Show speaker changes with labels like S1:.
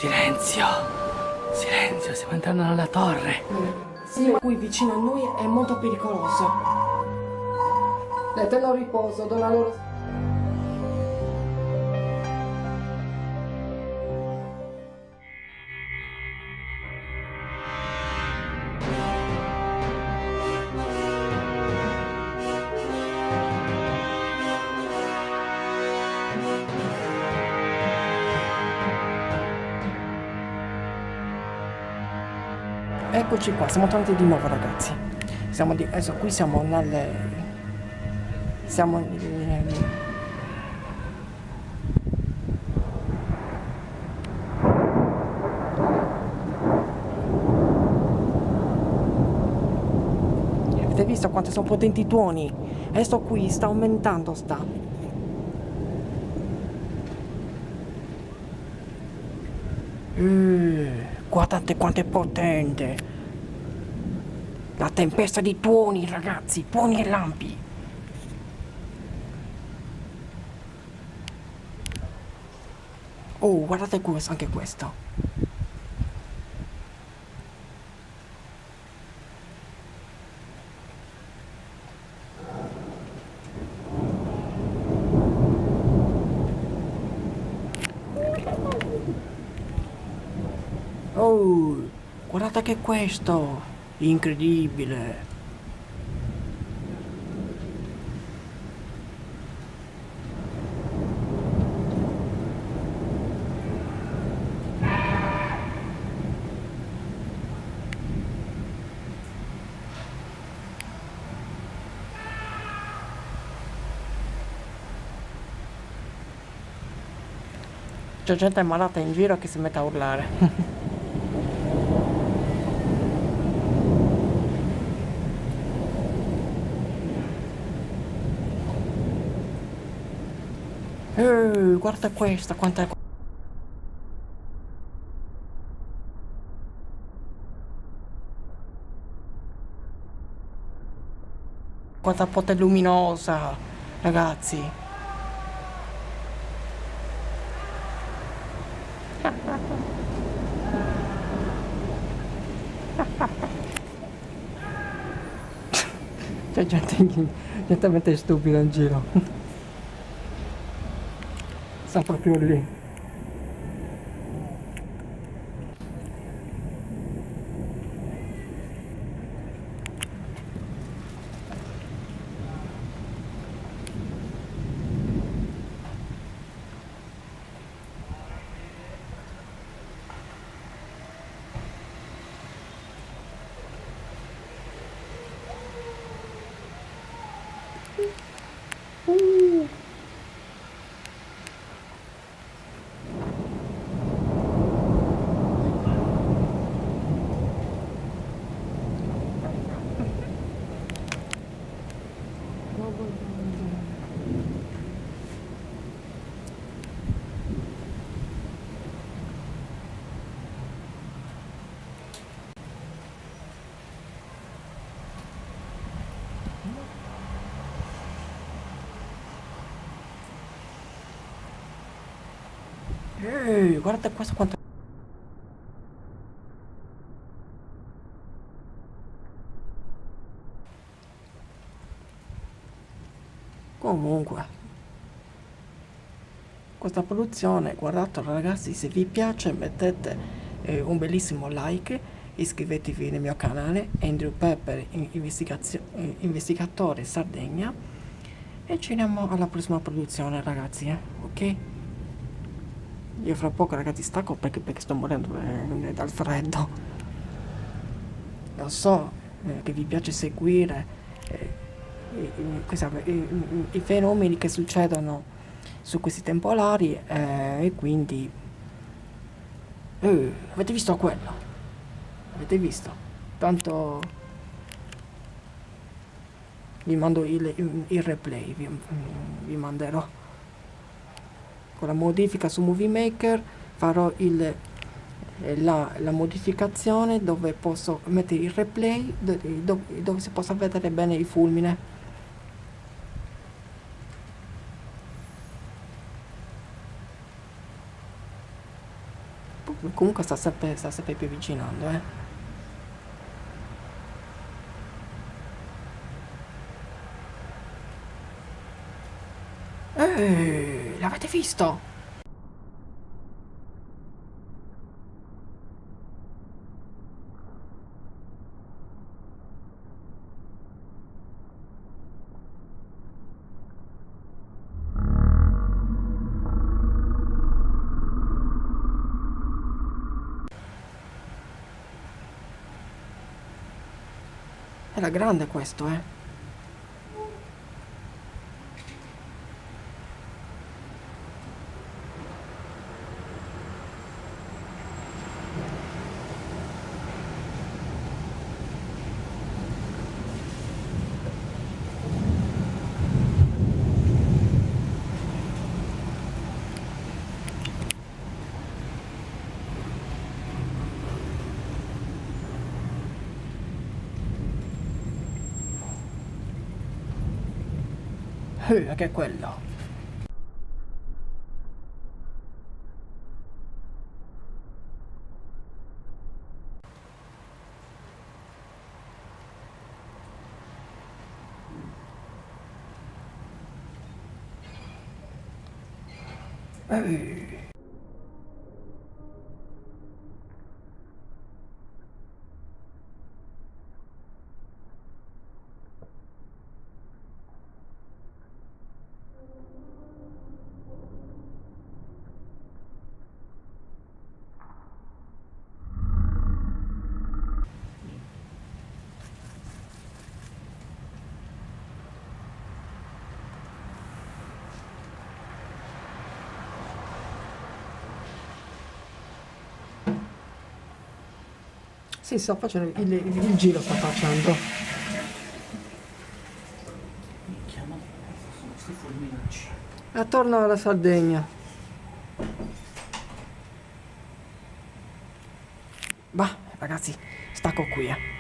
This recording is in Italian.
S1: Silenzio. Silenzio, stiamo entrando nella torre.
S2: Sì, ma qui vicino a noi è molto pericoloso. L'eterno riposo dona loro... Eccoci qua, siamo tornati di nuovo ragazzi. Adesso qui siamo nel... Avete visto quanto sono potenti i tuoni? Adesso qui sta aumentando, guardate quanto è potente! La tempesta di tuoni, ragazzi, tuoni e lampi. Oh, guardate questo, anche questo. Oh, guardate che questo. Incredibile. C'è gente malata in giro che si mette a urlare. Guarda questa, quanta pote luminosa, ragazzi. C'è gente mette stupida in giro. Sta proprio lì. Guarda questo quanto... Comunque, questa produzione, guardatela ragazzi, se vi piace mettete un bellissimo like, iscrivetevi nel mio canale, Andrew Pepper, investigatore Sardegna, e ci vediamo alla prossima produzione ragazzi, ok? Io fra poco ragazzi stacco perché sto morendo dal freddo. Lo so che vi piace seguire i fenomeni che succedono su questi temporali e quindi avete visto quello? Avete visto? Tanto vi mando il replay, vi manderò. Con la modifica su Movie Maker farò la modificazione dove posso mettere il replay dove si possa vedere bene il fulmine. Comunque sta sempre più avvicinando, l'avete visto? Era grande questo, che è quello? Sì, sto facendo il giro, sta facendo.
S1: Minchia, ma sono questi fulminacci.
S2: Attorno alla Sardegna. Bah, ragazzi, stacco qui,